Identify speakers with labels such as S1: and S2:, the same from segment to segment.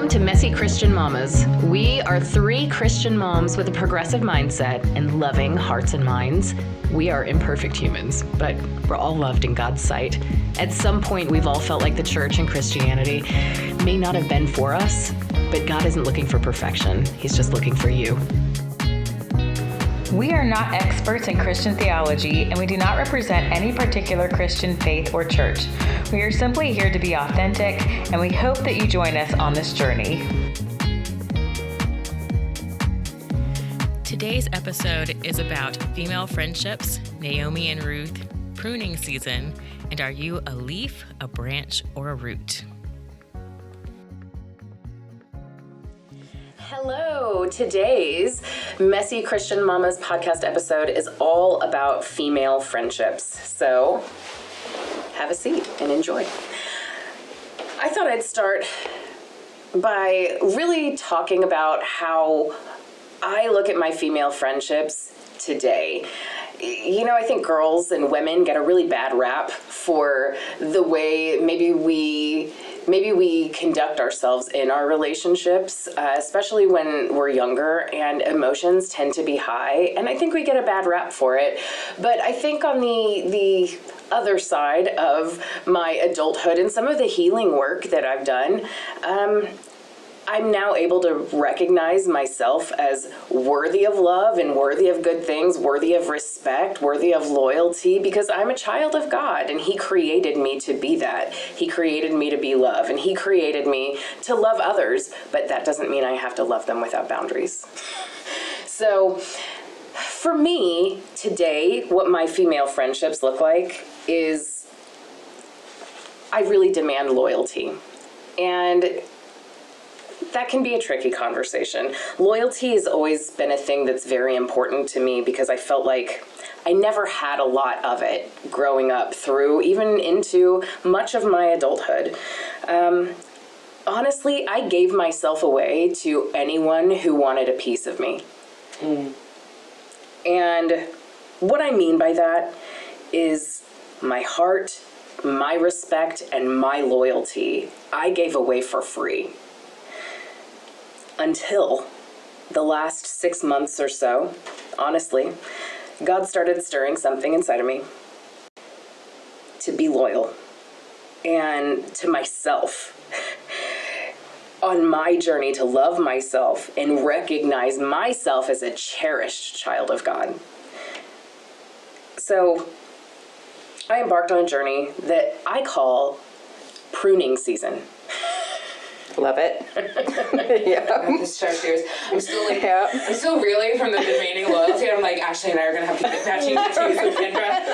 S1: Welcome to Messy Christian Mamas. We are three Christian moms with a progressive mindset and loving hearts and minds. We are imperfect humans, but we're all loved in God's sight. At some point, we've all felt like the church and Christianity may not have been for us, but God isn't looking for perfection. He's just looking for you.
S2: We are not experts in Christian theology, and we do not represent any particular Christian faith or church. We are simply here to be authentic, and we hope that you join us on this journey.
S3: Today's episode is about female friendships, Naomi and Ruth, pruning season, and are you a leaf, a branch, or a root?
S1: Hello. Today's Messy Christian Mamas podcast episode is all about female friendships. So have a seat and enjoy. I thought I'd start by really talking about how I look at my female friendships today. You know, I think girls and women get a really bad rap for the way maybe we conduct ourselves in our relationships, especially when we're younger and emotions tend to be high. And I think we get a bad rap for it. But I think on the other side of my adulthood and some of the healing work that I've done, I'm now able to recognize myself as worthy of love and worthy of good things, worthy of respect, worthy of loyalty, because I'm a child of God and He created me to be that. He created me to be love and He created me to love others, but that doesn't mean I have to love them without boundaries. So for me today, what my female friendships look like is I really demand loyalty. And that can be a tricky conversation. Loyalty has always been a thing that's very important to me because I felt like I never had a lot of it growing up through even into much of my adulthood. Honestly, I gave myself away to anyone who wanted a piece of me. And what I mean by that is my heart, my respect, and my loyalty I gave away for free. Until the last 6 months or so, honestly, God started stirring something inside of me to be loyal and to myself on my journey to love myself and recognize myself as a cherished child of God. So I embarked on a journey that I call pruning season.
S4: Love it. Yeah.
S5: This show series. I'm still reeling from the remaining loyalty. I'm like, Ashley and I are gonna have to get matching tattoos with Kendra.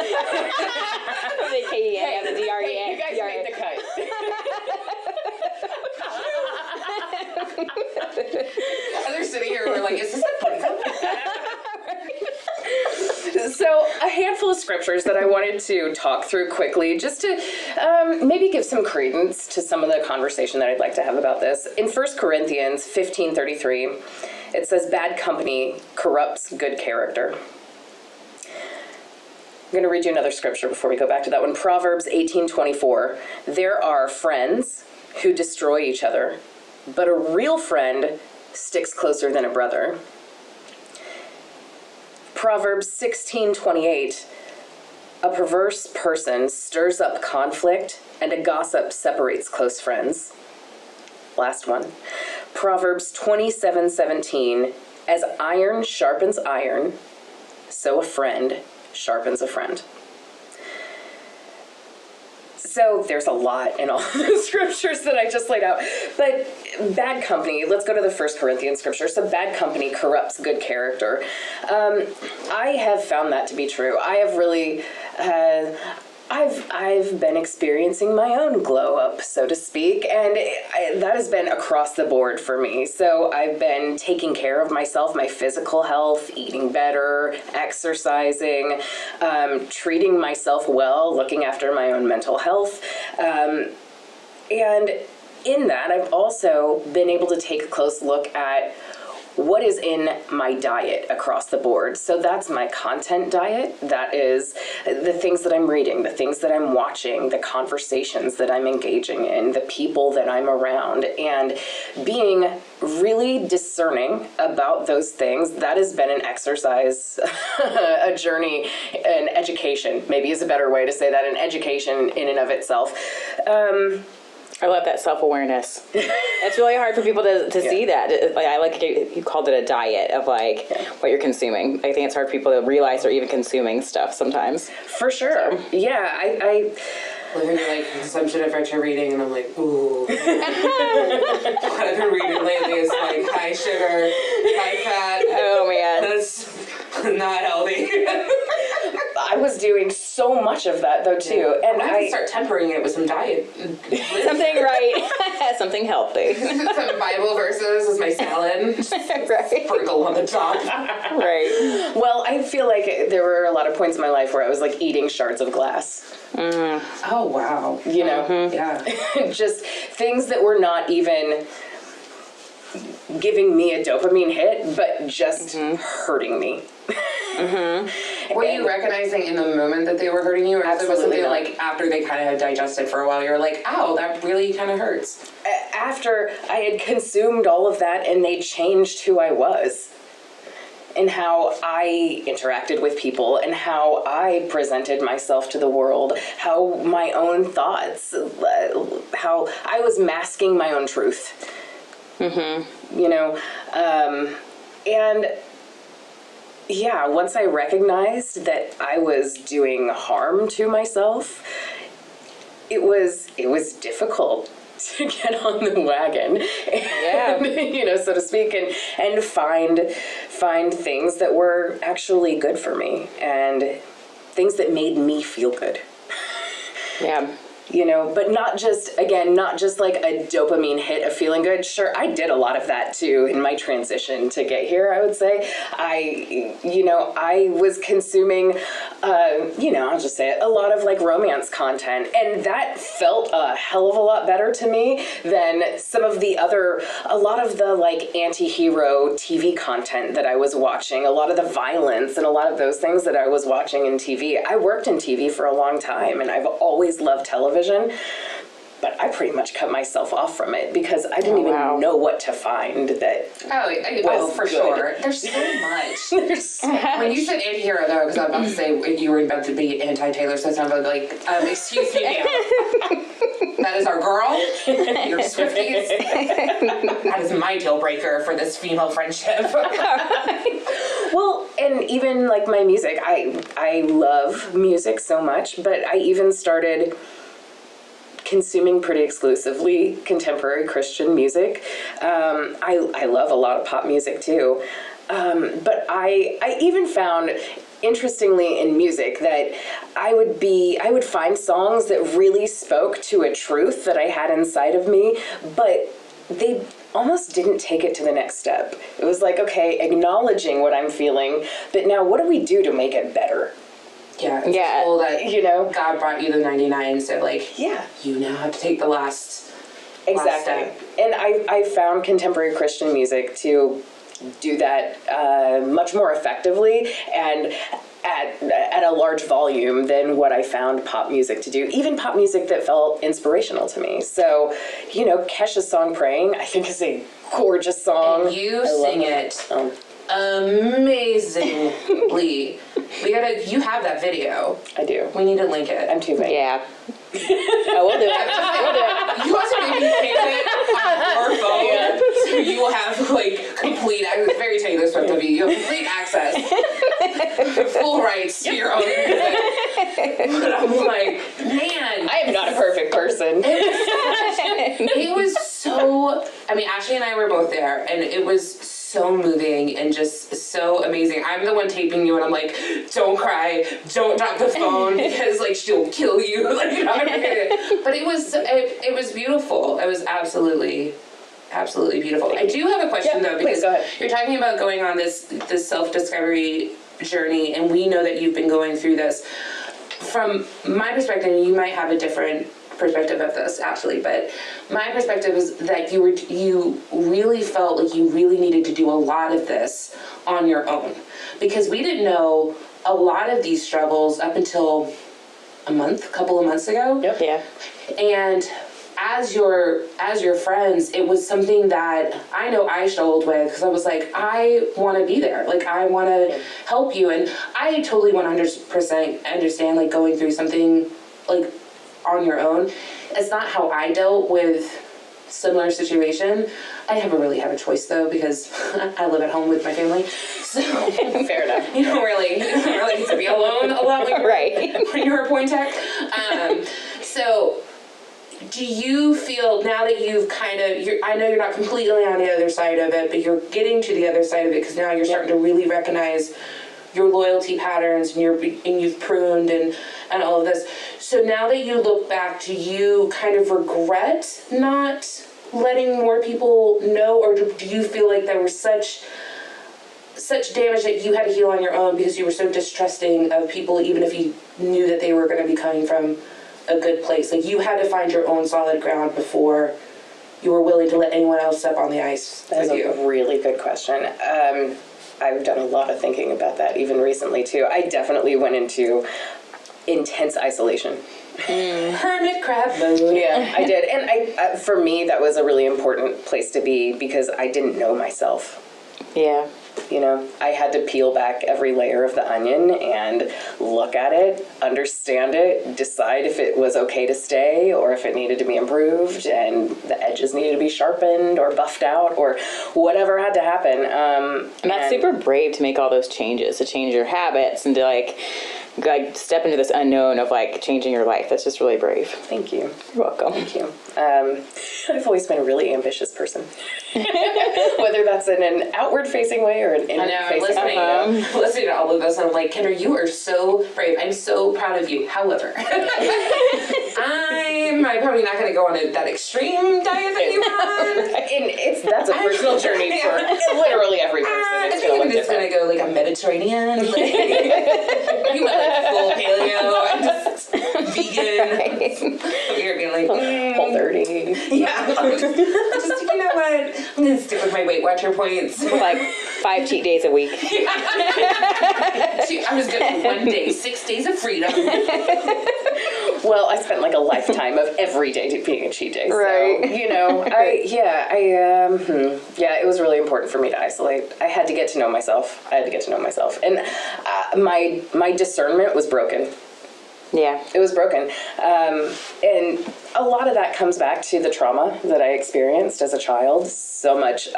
S4: The KEA and the DREA.
S1: You guys made the cut.
S5: And they're sitting here, we're like, is this a podcast?
S1: So a handful of scriptures that I wanted to talk through quickly, just to maybe give some credence to some of the conversation that I'd like to have about this. In 1 Corinthians 15:33, it says, "Bad company corrupts good character." I'm going to read you another scripture before we go back to that one. Proverbs 18:24, "There are friends who destroy each other, but a real friend sticks closer than a brother." Proverbs 16:28, "A perverse person stirs up conflict, and a gossip separates close friends." Last one. Proverbs 27:17, "As iron sharpens iron, so a friend sharpens a friend." So there's a lot in all the scriptures that I just laid out. But bad company, let's go to the 1 Corinthians scripture. So bad company corrupts good character. I have found that to be true. I have really, I've been experiencing my own glow up, so to speak, and that has been across the board for me. So I've been taking care of myself, my physical health, eating better, exercising, treating myself well, looking after my own mental health. And in that, I've also been able to take a close look at what is in my diet across the board. So that's my content diet. That is the things that I'm reading, the things that I'm watching, the conversations that I'm engaging in, the people that I'm around, and being really discerning about those things. That has been an exercise, a journey, an education, maybe is a better way to say that, an education in and of itself.
S4: I love that self-awareness. It's really hard for people to see that. Like, I like you called it a diet of like what you're consuming. I think it's hard for people to realize they're even consuming stuff sometimes.
S1: For sure. So. Yeah, I
S5: living like consumption of retro reading, and I'm like, ooh. What I've been reading lately is like high sugar, high fat.
S4: Oh man,
S5: that's not healthy.
S1: I was doing so much of that though too, and
S5: I have to start tempering it with some diet.
S4: Something right, something healthy.
S5: Some Bible verses as my salad.
S4: Right.
S5: Sprinkle on the top.
S4: Right.
S1: Well, I feel like there were a lot of points in my life where I was like eating shards of glass.
S5: Oh wow.
S1: You know,
S5: yeah.
S1: Just things that were not even giving me a dopamine hit, but just hurting me.
S5: Were you recognizing in the moment that they were hurting you, or was it something
S1: not.
S5: like after they kind of had digested for a while, you're like, ow, that really kind of hurts?
S1: After I had consumed all of that and they changed who I was and how I interacted with people and how I presented myself to the world, how my own thoughts, how I was masking my own truth. You know, and yeah, once I recognized that I was doing harm to myself, it was difficult to get on the wagon, and, you know, so to speak, and find things that were actually good for me and things that made me feel good.
S4: Yeah.
S1: You know, but not just like a dopamine hit of feeling good. Sure, I did a lot of that too in my transition to get here, I would say. I was consuming, I'll just say it, a lot of like romance content. And that felt a hell of a lot better to me than a lot of the like anti-hero TV content that I was watching, a lot of the violence and a lot of those things that I was watching in TV. I worked in TV for a long time and I've always loved television. But I pretty much cut myself off from it because I didn't even know what to find that was
S5: for
S1: good.
S5: sure. There's so much. When you said anti-hero, though, because I was about to say you were about to be anti-Taylor Swift, so I was like, excuse me, ma'am. That is our girl. You're Swifties. That is my deal breaker for this female friendship.
S1: Well, and even like my music, I love music so much, but I even started consuming pretty exclusively contemporary Christian music. I love a lot of pop music too. But I even found, interestingly, in music that I would find songs that really spoke to a truth that I had inside of me, but they almost didn't take it to the next step. It was like, okay, acknowledging what I'm feeling, but now what do we do to make it better?
S5: Yeah, it's cool that, God brought you the 99, so like, you now have to take the last step.
S1: And I found contemporary Christian music to do that much more effectively and at a large volume than what I found pop music to do, even pop music that felt inspirational to me. So, Kesha's song Praying, I think, is a gorgeous song.
S5: And you sing it amazingly. You have that video.
S1: I do.
S5: We need to link it.
S1: I'm too vain.
S4: Yeah. We'll do it.
S5: You also maybe take it on your phone, so you will have like complete access. Very Taylor Swift of you. You have complete access, full rights to your own music. But I'm like, man,
S1: I am not a perfect person.
S5: It was so. I mean, Ashley and I were both there, and it was so moving and just so amazing. I'm the one taping you, and I'm like, don't cry, don't drop the phone because like she'll kill you. Like, but it was beautiful. It was absolutely beautiful. I do have a question though, because you're talking about going on this self-discovery journey, and we know that you've been going through this. From my perspective, you might have a different perspective of this, actually, but my perspective is that you really felt like you really needed to do a lot of this on your own, because we didn't know a lot of these struggles up until a couple of months ago.
S4: Yep. Yeah.
S5: And as your friends, it was something that I know I struggled with, because I was like, I want to be there. Like, I want to help you. And I totally 100% understand, like, going through something, like, on your own. It's not how I dealt with similar situation. I never really have a choice, though, because I live at home with my family. So
S1: Fair enough.
S5: you don't really need to be alone a lot when you're, when you're a point tech. So do you feel, now that you've kind of, I know you're not completely on the other side of it, but you're getting to the other side of it, because now you're starting to really recognize your loyalty patterns, and you've pruned and all of this. So now that you look back, do you kind of regret not letting more people know, or do you feel like there was such damage that you had to heal on your own because you were so distrusting of people, even if you knew that they were going to be coming from a good place? Like, you had to find your own solid ground before you were willing to let anyone else step on the ice
S1: That's
S5: with you.
S1: a really good question. I've done a lot of thinking about that, even recently, too. I definitely went into intense isolation.
S5: Hermit crab mode.
S1: Yeah, I did. And for me, that was a really important place to be, because I didn't know myself.
S4: Yeah.
S1: You know, I had to peel back every layer of the onion and look at it, understand it, decide if it was okay to stay or if it needed to be improved and the edges needed to be sharpened or buffed out or whatever had to happen.
S4: And that's super brave to make all those changes, to change your habits and to like step into this unknown of like changing your life. That's just really brave.
S1: Thank you.
S4: You're welcome.
S1: Thank you. I've always been a really ambitious person. Whether that's in an outward-facing way or an inward-facing way.
S5: I'm listening to all of this, and I'm like, Kendra, you are so brave. I'm so proud of you. However, I'm probably not going to go on that extreme diet that you on.
S1: And that's a personal journey for literally every person.
S5: It's going to go like a Mediterranean. Like, you went like full paleo and just vegan. You're being like,
S1: Whole30.
S5: Yeah. Just, you know what? I'm going to stick with my Weight Watcher points.
S4: Like 5 cheat days a week.
S5: I'm just going to 1 day, 6 days of freedom.
S1: Well, I spent like a lifetime of every day being a cheat day.
S4: Right.
S1: So, you know, it was really important for me to isolate. I had to get to know myself. And my discernment was broken.
S4: Yeah.
S1: It was broken. And a lot of that comes back to the trauma that I experienced as a child. So much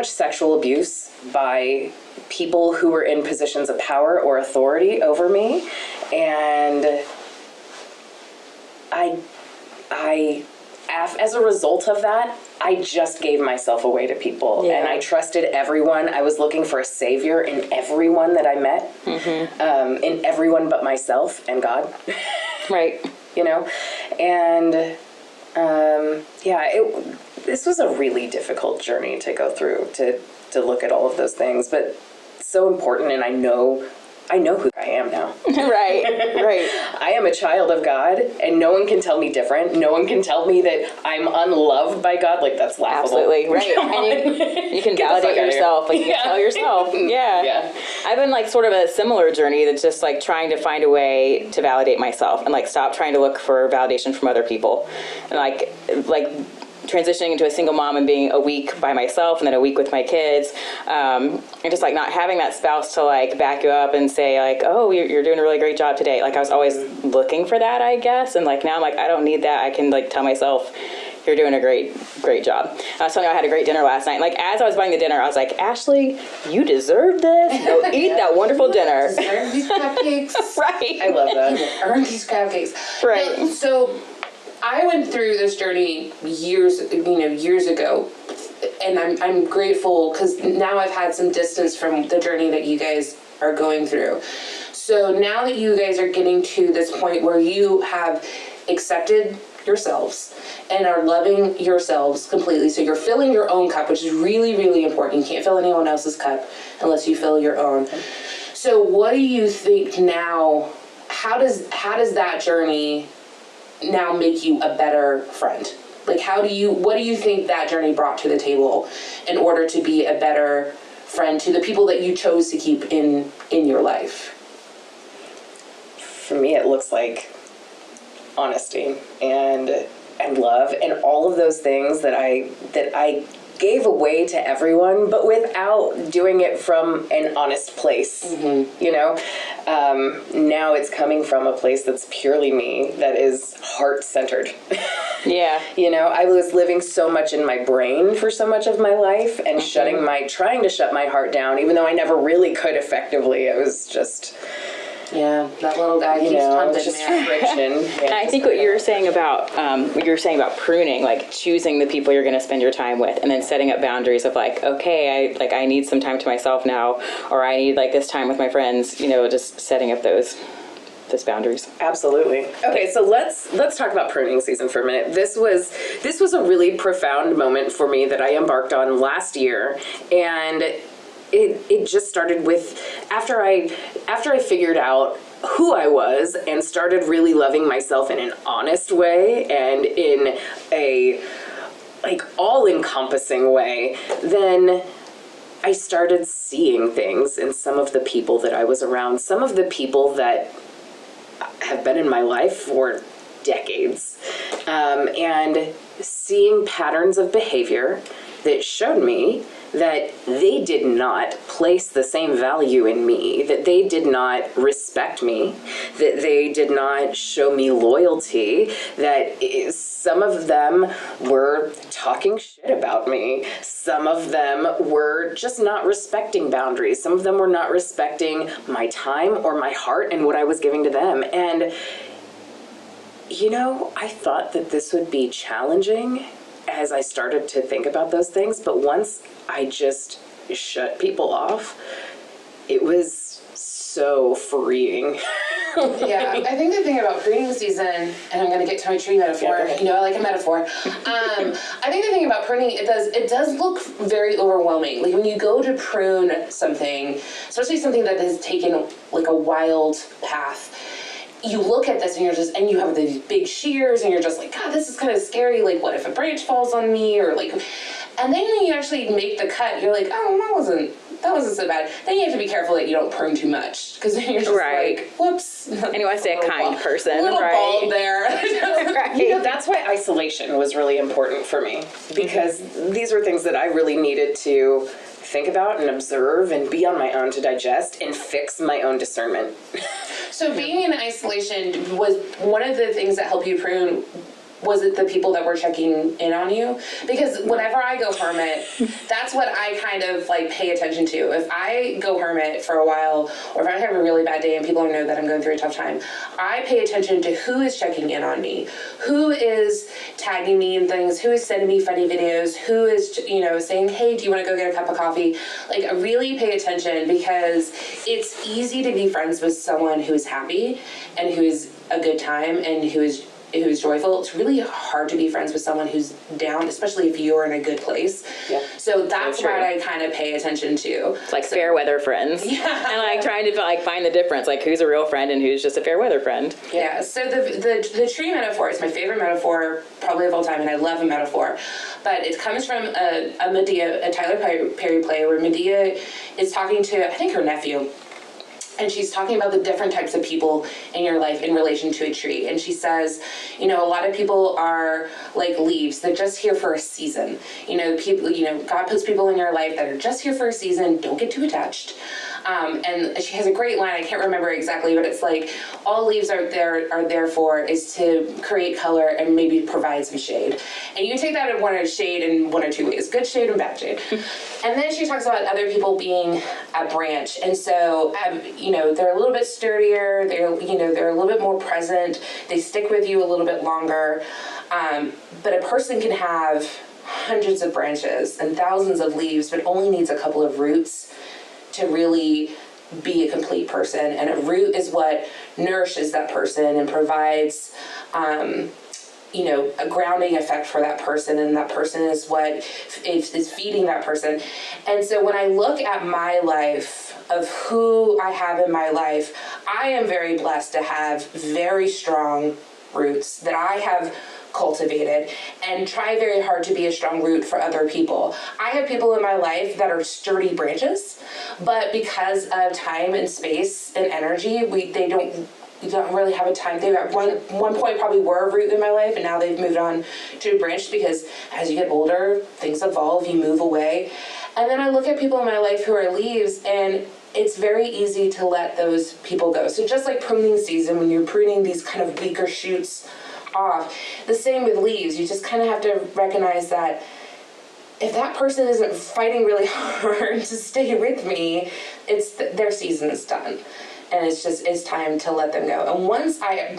S1: sexual abuse by people who were in positions of power or authority over me. And as a result of that, I just gave myself away to people.
S4: Yeah.
S1: And I trusted everyone. I was looking for a savior in everyone that I met, in everyone but myself and God.
S4: Right.
S1: You know? And, this was a really difficult journey to go through, to look at all of those things, but so important, and I know who I am now.
S4: Right.
S1: I am a child of God, and no one can tell me different. No one can tell me that I'm unloved by God. Like, that's laughable.
S4: Absolutely, right. And you can validate yourself. Like, you can tell yourself. Yeah. I've been like sort of a similar journey that's just like trying to find a way to validate myself and like stop trying to look for validation from other people. And like transitioning into a single mom and being a week by myself and then a week with my kids, and just like not having that spouse to like back you up and say like, oh, you're doing a really great job today. Like, I was always looking for that, I guess. And like now I'm like, I don't need that. I can like tell myself, you're doing a great job. I was telling you I had a great dinner last night. Like, as I was buying the dinner, I was like, Ashley, you deserve this. Go eat that wonderful dinner.
S5: Deserve these cupcakes.
S4: Right.
S1: I love that.
S5: You earned these cupcakes.
S4: Right.
S5: Now, so I went through this journey years ago, and I'm grateful because now I've had some distance from the journey that you guys are going through. So now that you guys are getting to this point where you have accepted yourselves and are loving yourselves completely, so you're filling your own cup, which is really, really important. You can't fill anyone else's cup unless you fill your own. So what do you think now? How does that journey now make you a better friend? Like, what do you think that journey brought to the table in order to be a better friend to the people that you chose to keep in your life?
S1: For me, it looks like honesty and love and all of those things that I gave away to everyone, but without doing it from an honest place. Mm-hmm. You know, now it's coming from a place that's purely me, that is heart-centered.
S4: Yeah.
S1: You know, I was living so much in my brain for so much of my life and trying to shut my heart down, even though I never really could effectively. It was just...
S5: Yeah, that little guy keeps pumping,
S1: just
S5: man.
S1: friction. Yeah,
S4: I think what you're saying about pruning, like choosing the people you're going to spend your time with, and then setting up boundaries of like, okay, I need some time to myself now, or I need like this time with my friends. You know, just setting up those boundaries.
S1: Absolutely. Okay, so let's talk about pruning season for a minute. This was a really profound moment for me that I embarked on last year, and it just started with after I figured out who I was and started really loving myself in an honest way and in a like all-encompassing way, then I started seeing things in some of the people that I was around, some of the people that have been in my life for decades, and seeing patterns of behavior that showed me that they did not place the same value in me, that they did not respect me, that they did not show me loyalty, that some of them were talking shit about me. Some of them were just not respecting boundaries. Some of them were not respecting my time or my heart and what I was giving to them. And, you know, I thought that this would be challenging as I started to think about those things, but once I just shut people off, it was so freeing.
S5: Yeah, I think the thing about pruning season, and I'm going to get to my tree metaphor. You know, I like a metaphor. I think the thing about pruning, it does look very overwhelming. Like when you go to prune something, especially something that has taken like a wild path, you look at this and you have these big shears and you're just like, God, this is kind of scary. Like, what if a branch falls on me? Or like, and then when you actually make the cut, you're like, oh, that wasn't so bad. Then you have to be careful that you don't prune too much, because then you're just like, whoops.
S4: And you want to stay a kind person,
S5: little
S4: right?
S5: bulb there.
S4: Right.
S1: You know, that's why isolation was really important for me, because these were things that I really needed to think about and observe and be on my own to digest and fix my own discernment.
S5: So being in isolation was one of the things that helped you prune. Was it the people that were checking in on you? Because whenever I go hermit, that's what I kind of like pay attention to. If I go hermit for a while, or if I have a really bad day and people know that I'm going through a tough time, I pay attention to who is checking in on me, who is tagging me in things, who is sending me funny videos, who is, you know, saying, hey, do you want to go get a cup of coffee? Like, I really pay attention, because it's easy to be friends with someone who is happy and who is a good time and who's joyful. It's really hard to be friends with someone who's down, especially if you're in a good place. Yeah. So that's what I kind of pay attention to.
S4: It's like fair weather friends. Yeah. And like trying to like find the difference, like who's a real friend and who's just a fair weather friend.
S5: Yeah. So the tree metaphor is my favorite metaphor probably of all time, and I love a metaphor. But it comes from a Tyler Perry play where Medea is talking to, I think, her nephew. And she's talking about the different types of people in your life in relation to a tree. And she says, you know, a lot of people are like leaves. They're just here for a season. You know, people, you know, God puts people in your life that are just here for a season. Don't get too attached. And she has a great line. I can't remember exactly, but it's like, all leaves are there for is to create color and maybe provide some shade. And you can take that in shade in one or two ways, good shade and bad shade. And then she talks about other people being a branch. And so, you know, they're a little bit sturdier. They're a little bit more present. They stick with you a little bit longer. But a person can have hundreds of branches and thousands of leaves, but only needs a couple of roots to really be a complete person. And a root is what nourishes that person and provides, you know, a grounding effect for that person. And that person is what is feeding that person. And so when I look at my life, of who I have in my life, I am very blessed to have very strong roots that I have cultivated and try very hard to be a strong root for other people. I have people in my life that are sturdy branches, but because of time and space and energy, they don't really have a time. They at one point probably were a root in my life, and now they've moved on to a branch, because as you get older, things evolve, you move away. And then I look at people in my life who are leaves, and it's very easy to let those people go. So just like pruning season, when you're pruning these kind of weaker shoots off, the same with leaves. You just kind of have to recognize that if that person isn't fighting really hard to stay with me, their season is done. And it's time to let them go. And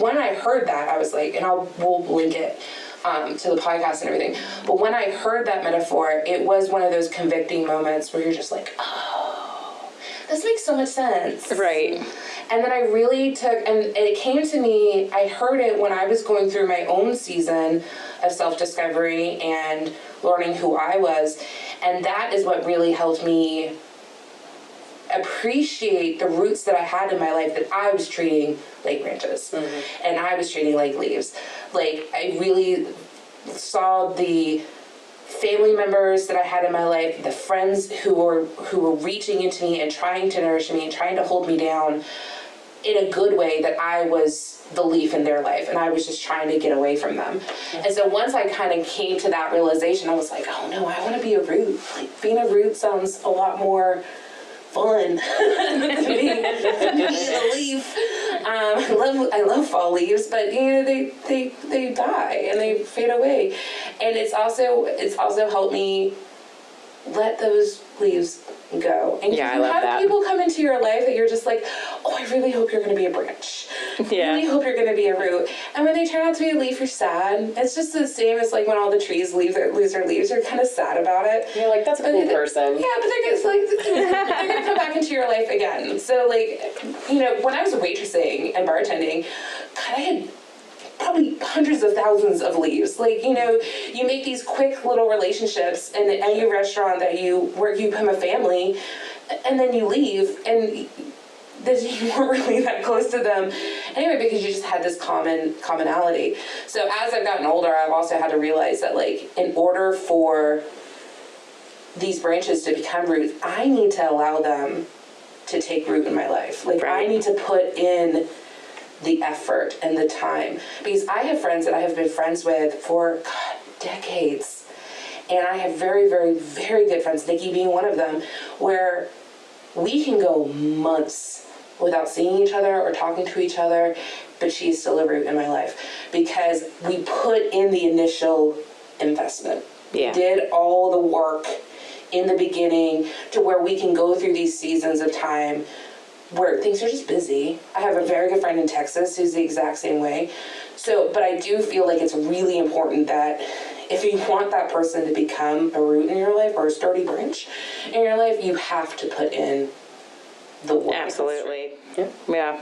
S5: when I heard that, I was like, and we'll link it to the podcast and everything. But when I heard that metaphor, it was one of those convicting moments where you're just like, oh, this makes so much sense.
S4: Right.
S5: And then I really and it came to me, I heard it when I was going through my own season of self-discovery and learning who I was. And that is what really helped me appreciate the roots that I had in my life that I was treating like branches, and I was treating like leaves. Like, I really saw the family members that I had in my life, the friends who were reaching into me and trying to nourish me and trying to hold me down in a good way, that I was the leaf in their life and I was just trying to get away from them. And so once I kind of came to that realization, I was like, oh no, I want to be a root. Like, being a root sounds a lot more fun than being a leaf. I love fall leaves, but they die and they fade away. And it's also helped me let those leaves go. And
S4: Yeah,
S5: you
S4: I love
S5: have
S4: that.
S5: people come into your life that you're just like, oh, I really hope you're going to be a branch.
S4: Yeah.
S5: I really hope you're going to be a root. And when they turn out to be a leaf, you're sad. It's just the same as like when all the trees lose their leaves. You're kind of sad about it.
S1: You're like, that's a cool person.
S5: Yeah, but they're going to come back into your life again. So like, when I was waitressing and bartending, God, I had probably hundreds of thousands of leaves. Like, you make these quick little relationships and at your restaurant where you become a family, and then you leave, and you weren't really that close to them anyway, because you just had this commonality. So as I've gotten older, I've also had to realize that, like, in order for these branches to become roots, I need to allow them to take root in my life. Like,
S4: Right.
S5: I need to put in the effort and the time, because I have friends that I have been friends with for decades, and I have very, very, very good friends, Nikki being one of them, where we can go months without seeing each other or talking to each other, but she's still a root in my life because we put in the initial investment.
S4: Yeah.
S5: We did all the work in the beginning to where we can go through these seasons of time where things are just busy. I have a very good friend in Texas who's the exact same way. But I do feel like it's really important that if you want that person to become a root in your life or a sturdy branch in your life, you have to put in the work.
S4: Absolutely.
S1: Yeah.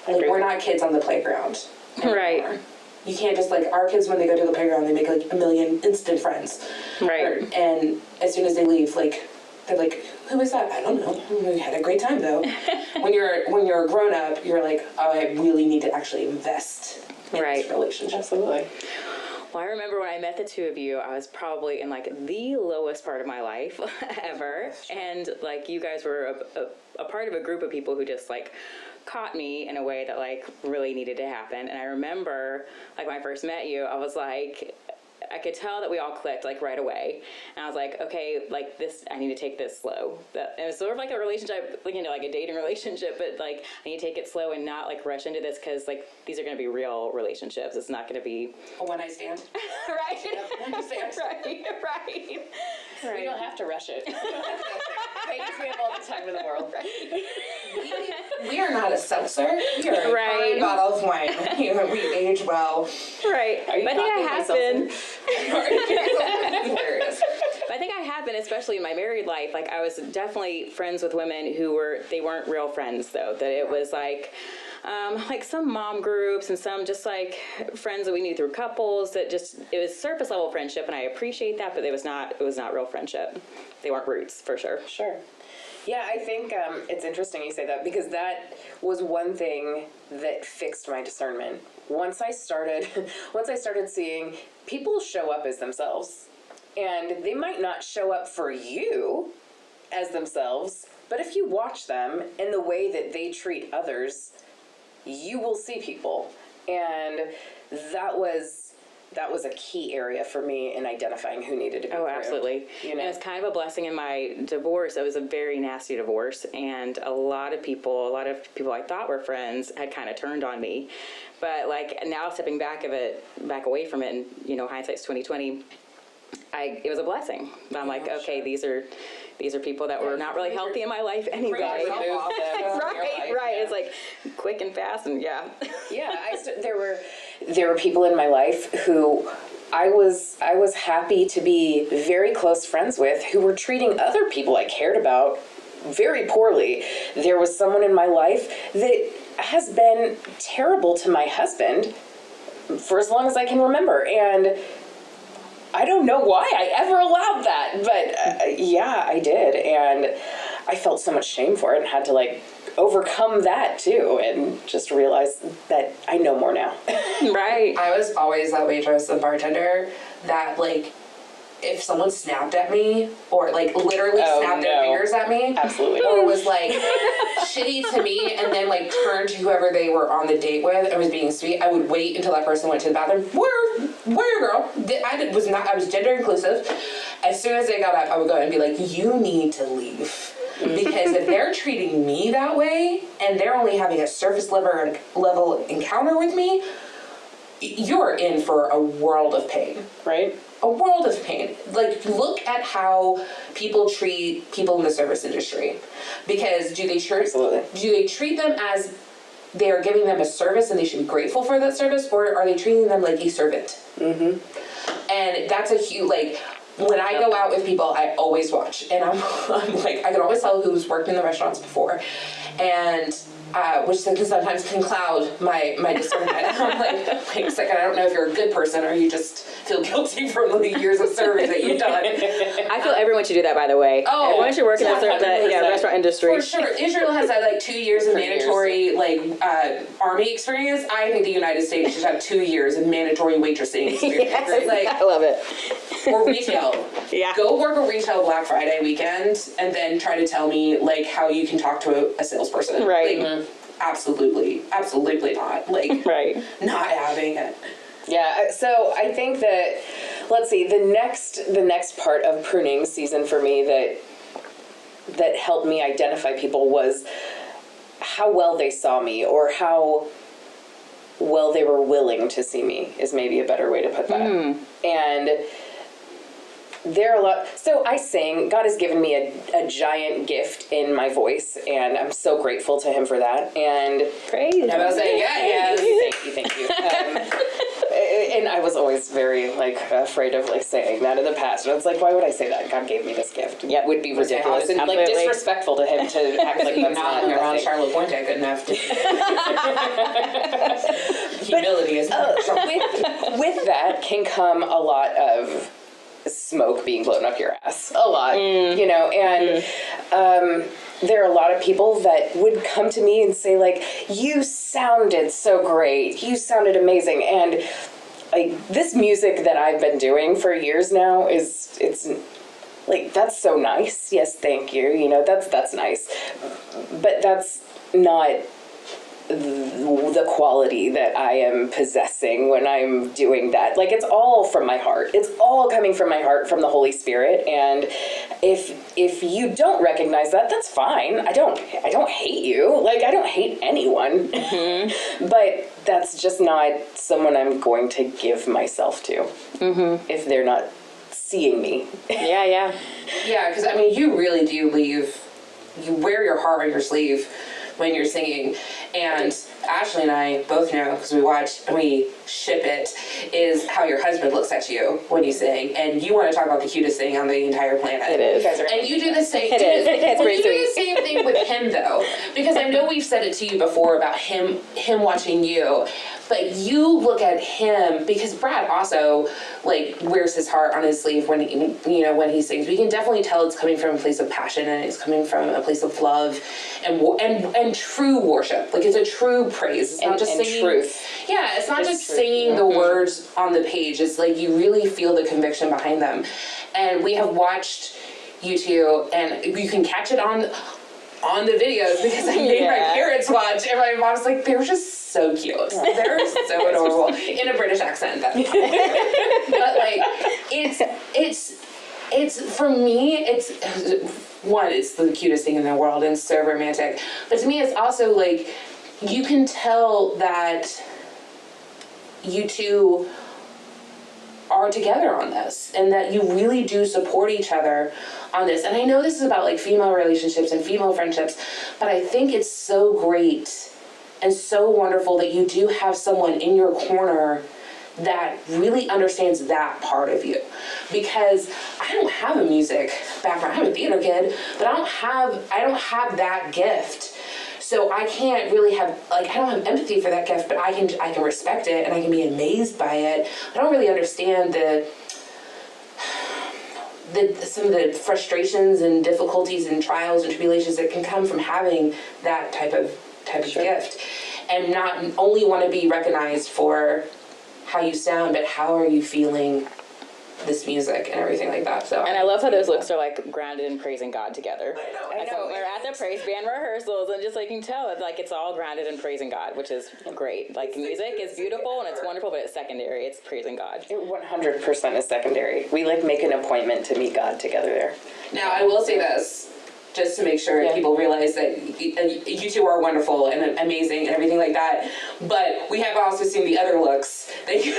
S5: Like, we're not kids on the playground anymore.
S4: Right.
S5: You can't just, like, our kids, when they go to the playground, they make like a million instant friends.
S4: Right.
S5: And as soon as they leave, like, they're like, who is that? I don't know. We had a great time though. When you're a grown up, you're like, oh, I really need to actually invest in
S4: Right.
S5: this relationship.
S1: Absolutely.
S4: Well, I remember when I met the two of you, I was probably in like the lowest part of my life ever. And like, you guys were a part of a group of people who just like caught me in a way that like really needed to happen. And I remember like when I first met you, I was like, I could tell that we all clicked like right away. And I was like, okay, like this, I need to take this slow. And it was sort of like a relationship, like, like a dating relationship, but like I need to take it slow and not like rush into this, because like these are going to be real relationships. It's not going to be
S5: A one-night stand.
S4: right.
S5: Understand.
S4: right.
S1: We don't have to rush it. Because we have all the time in the world.
S5: We are not a seltzer. We are a
S4: Right.
S5: fine bottle of wine. We age well.
S4: Right.
S1: Are you
S4: But I think I
S1: copying
S4: have
S1: myself?
S4: been.
S5: That's hilarious.
S4: But I think I have been, especially in my married life. Like, I was definitely friends with women who weren't real friends, though. That it was like some mom groups and some just like friends that we knew through couples, that just, it was surface level friendship, and I appreciate that, but it was not real friendship. They weren't roots, for sure.
S1: Sure. Yeah, I think it's interesting you say that, because that was one thing that fixed my discernment. Once I started seeing people show up as themselves, and they might not show up for you as themselves, but if you watch them and the way that they treat others, you will see people. And that was a key area for me in identifying who needed to be pruned.
S4: Absolutely.
S1: You know?
S4: And it's kind of a blessing in my divorce. It was a very nasty divorce, and a lot of people I thought were friends had kind of turned on me. But like now, stepping back away from it, and hindsight's 2020. It was a blessing. I'm like, okay, these are people that were not really healthy in my life anyway. Right. It's like quick and fast, and yeah.
S1: There were people in my life who I was happy to be very close friends with, who were treating other people I cared about very poorly. There was someone in my life that has been terrible to my husband for as long as I can remember, and I don't know why I ever allowed that, but yeah, I did, and I felt so much shame for it and had to overcome that too, and just realize that I know more now.
S4: Right.
S5: I was always that waitress and bartender that if someone snapped at me or literally snapped their fingers at me,
S1: absolutely,
S5: or was shitty to me and then turned to whoever they were on the date with and was being sweet, I would wait until that person went to the bathroom. Where girl? I was gender inclusive. As soon as they got up, I would go and be like, you need to leave. Because if they're treating me that way and they're only having a surface level encounter with me, you're in for a world of pain.
S1: Right?
S5: A world of pain. Look at how people treat people in the service industry. Because do they treat them as they are giving them a service and they should be grateful for that service, or are they treating them like a servant? Mm-hmm. And that's a huge, when I go out with people, I always watch, and I'm I can always tell who's worked in the restaurants before, and which sometimes can cloud my discernment. I'm like, second, I don't know if you're a good person or you just feel guilty from the years of service that you've done.
S4: I feel everyone should do that, by the way. Everyone should work in the restaurant industry.
S5: For sure. Israel has had 2 years of mandatory army experience. I think the United States should have 2 years of mandatory waitressing experience.
S4: Yes, I love it.
S5: Or retail.
S4: Yeah.
S5: Go work a retail Black Friday weekend and then try to tell me how you can talk to a salesperson.
S4: Right.
S5: Absolutely not.
S4: Right.
S5: Not having it.
S1: Yeah, so I think that, let's see, the next part of pruning season for me that helped me identify people was how well they saw me, or how well they were willing to see me, is maybe a better way to put that. And there are a lot. So I sing. God has given me a giant gift in my voice, and I'm so grateful to Him for that. And
S4: praise.
S1: I was saying, thank you. And I was always very afraid of saying that in the past. And it's why would I say that? God gave me this gift. It would be ridiculous and disrespectful to Him to act like that's not
S5: around Charlotte Pointe good enough. Humility is
S1: with that can come a lot of smoke being blown up your ass. A lot, and there are a lot of people that would come to me and say, you sounded so great, you sounded amazing, and this music that I've been doing for years now it's that's so nice. Yes, thank you. That's nice, but that's not the quality that I am possessing when I'm doing that. It's all from my heart. It's all coming from my heart, from the Holy Spirit. And if you don't recognize that, that's fine. I don't hate you. I don't hate anyone. Mm-hmm. But that's just not someone I'm going to give myself to. Mm-hmm. If they're not seeing me.
S5: Yeah, because you really do you wear your heart on your sleeve when you're singing. And Ashley and I both know, because we watch and we ship it, is how your husband looks at you when you sing. And you want to talk about the cutest thing on the entire planet.
S4: It is.
S5: And you do the same.
S4: It is. It's
S5: you do the same thing with him, though, because I know we've said it to you before about him watching you. But you look at him, because Brad also like wears his heart on his sleeve when when he sings. We can definitely tell it's coming from a place of passion, and it's coming from a place of love and true worship. Like, it's a true praise. It's not just singing
S1: truth.
S5: Yeah, it's not just
S1: truth.
S5: saying the words on the page. It's like you really feel the conviction behind them. And we have watched you two, and you can catch it on the videos, because I made my parents watch, and my mom's like, they were just so cute. They're so adorable in a British accent. But like, it's for me, it's the cutest thing in the world and so romantic. But to me, it's also like, you can tell that you two are together on this, and that you really do support each other on this. And I know this is about like female relationships and female friendships, but I think it's so great and so wonderful that you do have someone in your corner that really understands that part of you. Because I don't have a music background. I'm a theater kid, but I don't have that gift. So I can't really have, like, I don't have empathy for that gift, but I can respect it, and I can be amazed by it. I don't really understand some of the frustrations and difficulties and trials and tribulations that can come from having that type of gift, and not only want to be recognized for how you sound, but how are you feeling this music and everything like that. So,
S4: and I love how those looks are like grounded in praising God together.
S5: I know.
S4: We're at the praise band rehearsals, and just like you can tell, it's like it's all grounded in praising God, which is great. Like, music is beautiful and it's wonderful, but it's secondary. It's praising God.
S1: It 100% is secondary. We like make an appointment to meet God together there.
S5: Now, I will say this, just to make sure people realize that you two are wonderful and amazing and everything like that, but we have also seen the other looks that you...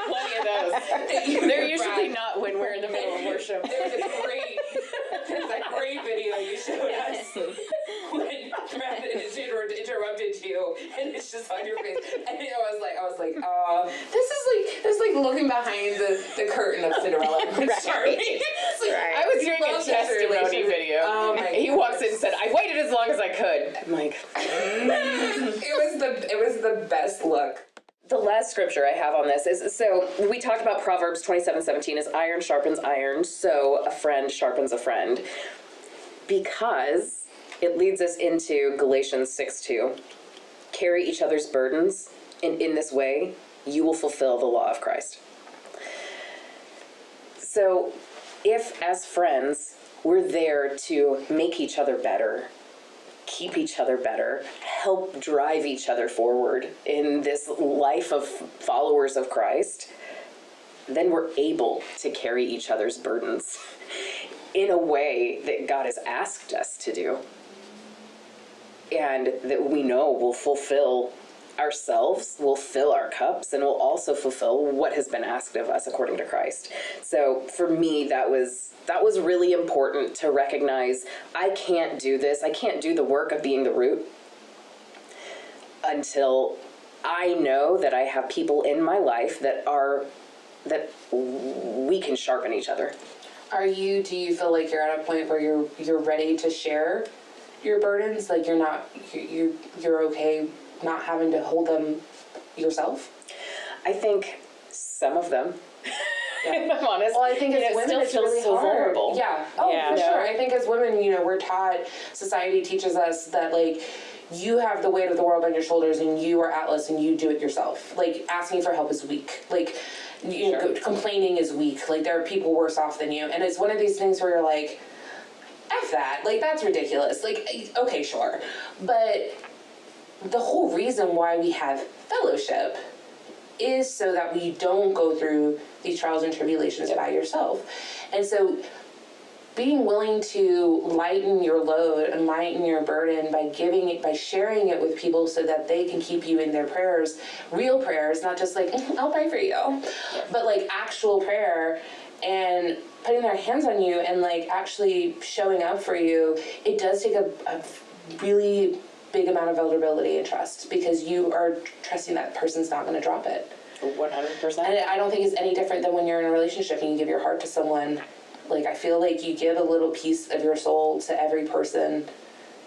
S1: Plenty of those. They're usually not when we're in the middle of worship.
S5: There's a great video you showed us when Brad interrupted you, and it's just on your face. And I was like, this is like looking behind the curtain of Cinderella.
S1: Right. I was doing a testimony video.
S5: Oh my
S1: He walks in and said, I waited as long as I could. I'm like,
S5: it was the best look.
S1: the last scripture I have on this is, so we talked about Proverbs 27:17 is iron sharpens iron, so a friend sharpens a friend. Because it leads us into Galatians 6:2. Carry each other's burdens, and in this way, you will fulfill the law of Christ. So if, as friends, we're there to make each other better, keep each other better, help drive each other forward in this life of followers of Christ, then we're able to carry each other's burdens in a way that God has asked us to do, and that we know will fulfill ourselves, will fill our cups, and will also fulfill what has been asked of us according to Christ. So for me, that was really important to recognize. I can't do this. I can't do the work of being the root until I know that I have people in my life that we can sharpen each other.
S5: Do you feel like you're at a point where you're ready to share your burdens? Like you're okay not having to hold them yourself?
S1: I think some of them.
S5: Yeah.
S1: If I'm honest.
S5: Well, I think as women,
S1: still
S5: it's
S1: feels
S5: really
S1: so
S5: hard.
S1: vulnerable.
S5: Yeah. Oh,
S4: Yeah.
S5: for sure. I think as women, we're taught, society teaches us that, like, you have the weight of the world on your shoulders and you are Atlas and you do it yourself. Like, asking for help is weak. Like, complaining is weak. Like, there are people worse off than you. And it's one of these things where you're like, F that. Like, that's ridiculous. Like, okay, sure. But the whole reason why we have fellowship is so that we don't go through these trials and tribulations by yourself. And so being willing to lighten your load and lighten your burden by sharing it with people so that they can keep you in their prayers, real prayers, not just like, I'll pray for you, but like actual prayer, and putting their hands on you and like actually showing up for you. It does take a really big amount of vulnerability and trust, because you are trusting that person's not going to drop it.
S1: 100%.
S5: And I don't think it's any different than when you're in a relationship and you give your heart to someone. Like, I feel like you give a little piece of your soul to every person,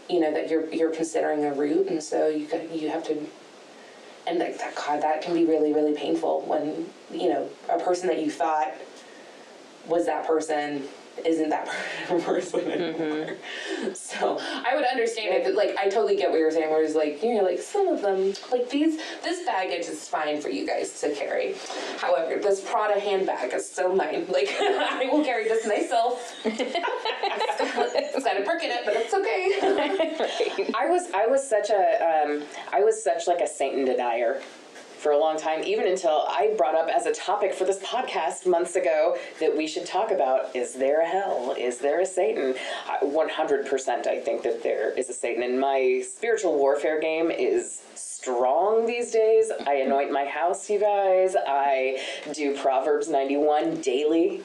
S5: that you're considering a root, and so you have to And like that, God, that can be really, really painful when, you know, a person that you thought was that person isn't that person anymore. So I would understand it. Like, I totally get what you're saying, where it's like, you know, like some of them, like this baggage is fine for you guys to carry. However, this Prada handbag is still mine. Like, I will carry this myself. It's got a brick in it, but it's okay.
S1: I was such like a Satan denier for a long time, even until I brought up as a topic for this podcast months ago that we should talk about, is there a hell? Is there a Satan? 100% I think that there is a Satan, and my spiritual warfare game is strong these days. I anoint my house, you guys. I do Proverbs 91 daily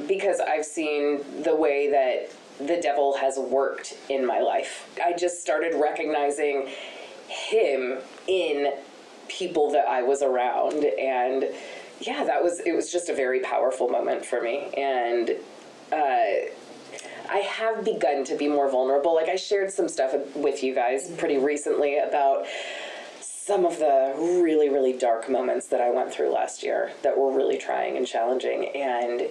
S1: because I've seen the way that the devil has worked in my life. I just started recognizing him in people that I was around, and yeah, it was just a very powerful moment for me. And I have begun to be more vulnerable. Like, I shared some stuff with you guys pretty recently about some of the really, really dark moments that I went through last year that were really trying and challenging. And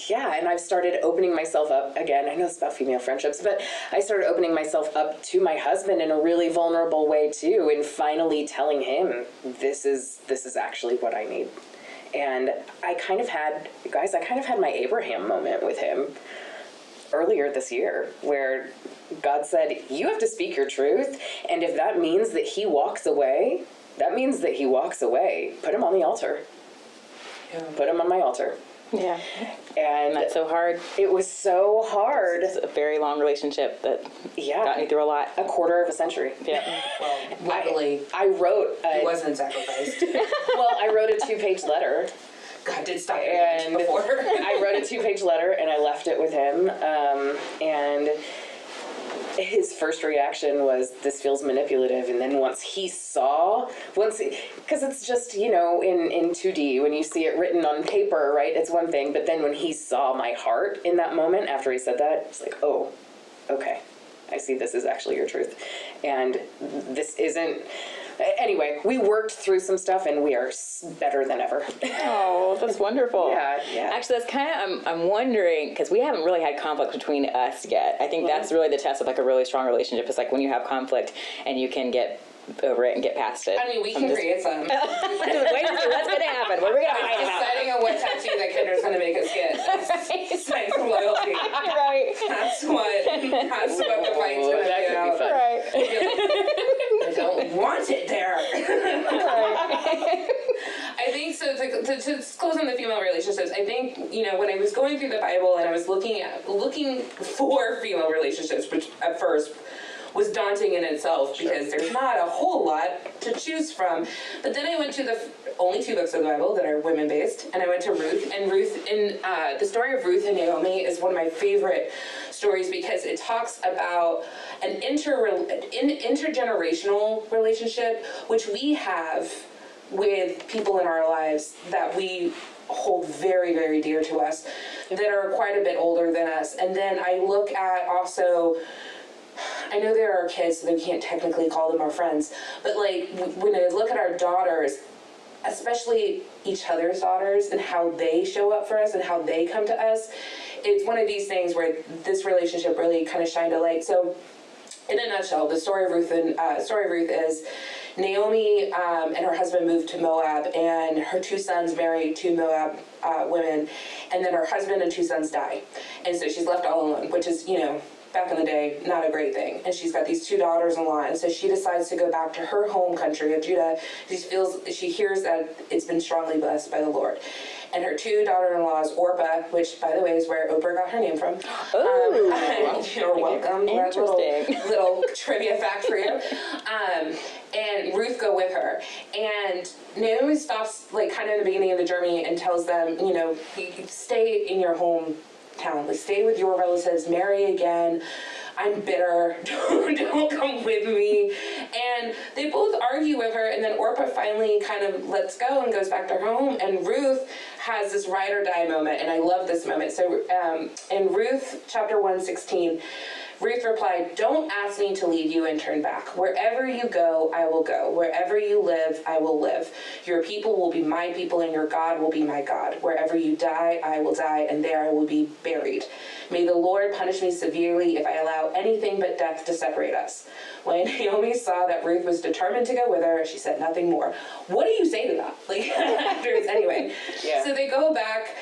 S1: yeah, and I've started opening myself up again. I know it's about female friendships, but I started opening myself up to my husband in a really vulnerable way too, and finally telling him this is actually what I need. And I kind of had my Abraham moment with him earlier this year, where God said, you have to speak your truth, and if that means that he walks away, that means that he walks away. Put him on the altar.
S5: Yeah.
S1: Put him on my altar.
S4: Yeah.
S1: And
S4: that's so hard.
S1: It was so hard.
S4: It's a very long relationship that got me through a lot.
S1: A quarter of a century.
S4: Yeah.
S5: Well, luckily,
S1: I wrote
S5: he wasn't sacrificed.
S1: Well, I wrote a 2-page letter.
S5: God did stop
S1: and
S5: before.
S1: I wrote a 2-page letter and I left it with him. And his first reaction was, this feels manipulative. And then because it's just, you know, in 2D, when you see it written on paper, right, it's one thing. But then when he saw my heart in that moment after he said that, it's like, oh, okay, I see this is actually your truth. And this isn't... Anyway, we worked through some stuff, and we are better than ever.
S4: Oh, that's wonderful.
S1: Yeah.
S4: Actually, that's kind of, I'm wondering, because we haven't really had conflict between us yet. I think that's really the test of like a really strong relationship. It's like when you have conflict and you can get over it and get past it.
S5: I mean, we can create some.
S4: Wait to see what's going to happen. What are we going to fight about?
S5: Deciding on what tattoo that Kendra's going to make us get. Signs of loyalty.
S4: Right.
S5: That's what the fight's going to be about.
S4: Right.
S5: I don't want it there. I think so. To close on the female relationships, I think, you know, when I was going through the Bible and I was looking for female relationships, which at first was daunting in itself because there's not a whole lot to choose from. But then I went to the only 2 books of the Bible that are women-based, and I went to Ruth. And the story of Ruth and Naomi is one of my favorite stories because it talks about an intergenerational relationship, which we have with people in our lives that we hold very, very dear to us, that are quite a bit older than us. And then I look at also... I know there are kids, so we can't technically call them our friends, but like when I look at our daughters, especially each other's daughters, and how they show up for us and how they come to us, it's one of these things where this relationship really kind of shined a light. So in a nutshell, the story of Ruth is Naomi and her husband moved to Moab, and her 2 sons married 2 Moab women, and then her husband and 2 sons die. And so she's left all alone, which is, you know, back in the day, not a great thing. And she's got these 2 daughters-in-law, and so she decides to go back to her home country of Judah. She hears that it's been strongly blessed by the Lord. And her 2 daughter-in-laws, Orpah, which, by the way, is where Oprah got her name from.
S4: Oh,
S5: you're welcome.
S4: Interesting.
S5: Little trivia fact for you. And Ruth go with her. And Naomi stops, like, kind of in the beginning of the journey and tells them, you know, you stay in your home town. Like, stay with your relatives, marry again. I'm bitter. Don't come with me. And they both argue with her, and then Orpah finally kind of lets go and goes back to her home, and Ruth has this ride or die moment, and I love this moment. So in Ruth chapter 1:16, Ruth replied, "Don't ask me to leave you and turn back. Wherever you go, I will go. Wherever you live, I will live. Your people will be my people, and your God will be my God. Wherever you die, I will die, and there I will be buried. May the Lord punish me severely if I allow anything but death to separate us." When Naomi saw that Ruth was determined to go with her, she said nothing more. What do you say to that? Like, afterwards, anyway.
S1: Yeah.
S5: So they go back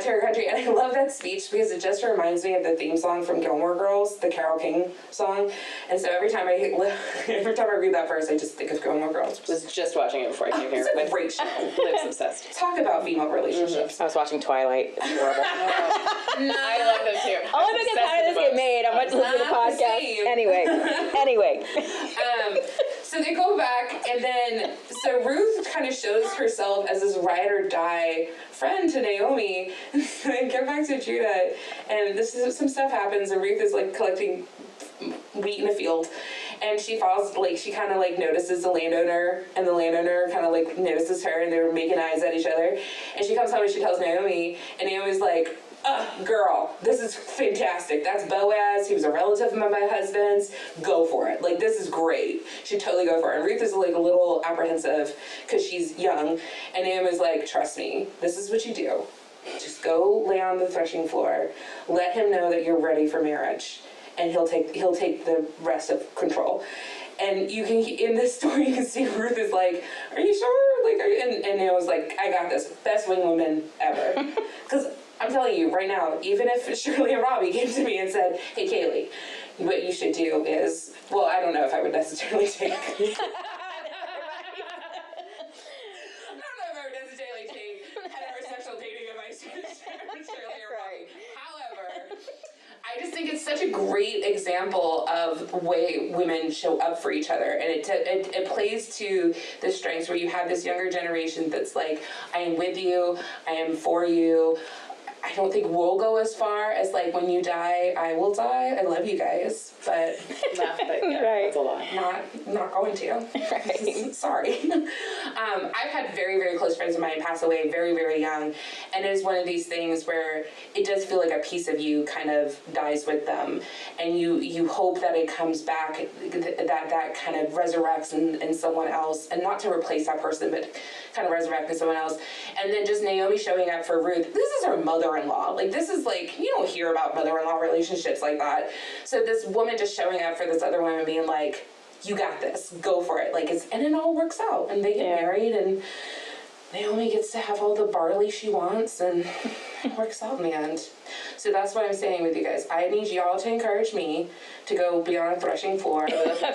S5: to her country, and I love that speech because it just reminds me of the theme song from Gilmore Girls, the Carole King song. And so every time I read that verse, I just think of Gilmore Girls.
S1: Was just watching it before I came here.
S5: It's a great show.
S1: Lives obsessed.
S5: Talk about female relationships.
S4: I was watching Twilight. It's horrible.
S1: I love them too.
S4: Only because how did this get made? I'm about to listen to the podcast.
S5: Same.
S4: Anyway.
S5: So they go back, and then, so Ruth kind of shows herself as this ride or die friend to Naomi. So they get back to Judah, and some stuff happens, and Ruth is like collecting wheat in a field, and she kind of like notices the landowner, and the landowner kind of like notices her, and they're making eyes at each other, and she comes home and she tells Naomi, and Naomi's like, girl, this is fantastic. That's Boaz. He was a relative of my husband's. Go for it. Like, this is great. She'd totally go for it. And Ruth is like a little apprehensive because she's young. And Naomi's like, trust me, this is what you do. Just go lay on the threshing floor. Let him know that you're ready for marriage. And he'll take the rest of control. And you can, in this story, you can see Ruth is like, are you sure? Like, and Naomi's like, I got this. Best wing woman ever. Because I'm telling you right now, even if Shirley and Robbie came to me and said, hey, Kaylee, what you should do is, well, I don't know if I would necessarily take... I don't know if I would necessarily take heterosexual dating advice from Shirley or Robbie. However, I just think it's such a great example of the way women show up for each other, and it plays to the strengths where you have this younger generation that's like, I am with you, I am for you. I don't think we'll go as far as like, when you die, I will die. I love you guys, but
S1: that's a lot.
S5: Not going to. Right. Sorry. I've had very, very close friends of mine pass away very, very young, and it is one of these things where it does feel like a piece of you kind of dies with them, and you hope that it comes back, that kind of resurrects in someone else, and not to replace that person, but kind of resurrect in someone else. And then just Naomi showing up for Ruth. This is her mother-in-law. Like, this is like, you don't hear about mother-in-law relationships like that. So this woman just showing up for this other woman being like, you got this, go for it. Like, and it all works out, and they get married, and Naomi gets to have all the barley she wants, and it works out in the end. So that's what I'm saying with you guys. I need y'all to encourage me to go be on a threshing floor.
S4: Okay.
S5: I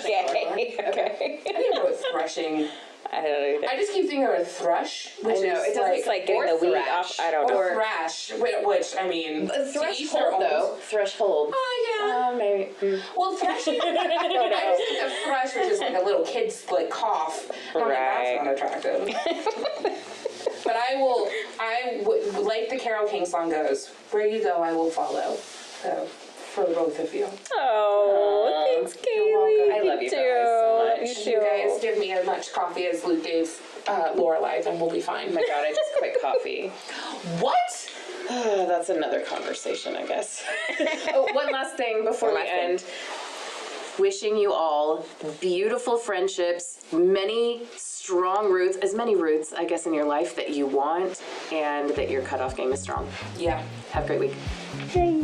S5: didn't know what threshing...
S4: I don't know either.
S5: I just keep thinking of a thrush, which
S1: it
S5: is
S4: like getting the wheat off. I don't know.
S5: or thrash, which I mean,
S1: Threshold though. Threshold.
S5: Oh yeah.
S1: Maybe.
S5: Well, threshing. I just think of thrush, which is like a little kid's like cough. I'm like, that's not attractive. But I would, like the Carole King song goes, where you go, I will follow. So, for both of you.
S4: Oh, thanks, Kaylee.
S1: I love you guys so much.
S5: You guys give me as much coffee as Luke gave Lorelai, and we'll be fine.
S1: Oh my God, I just quit coffee.
S5: What?
S1: That's another conversation, I guess. Oh, one last thing before we end. Wishing you all beautiful friendships, many strong roots, as many roots, I guess, in your life that you want, and that your cutoff game is strong.
S5: Yeah.
S1: Have a great week.
S4: Hey.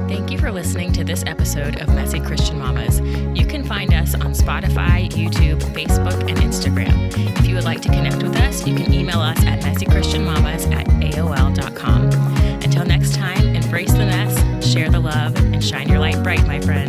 S3: Thank you for listening to this episode of Messy Christian Mamas. You can find us on Spotify, YouTube, Facebook, and Instagram. If you would like to connect with us, you can email us at messychristianmamas@aol.com. Until next time, embrace the mess, share the love, and shine your light bright, my friends.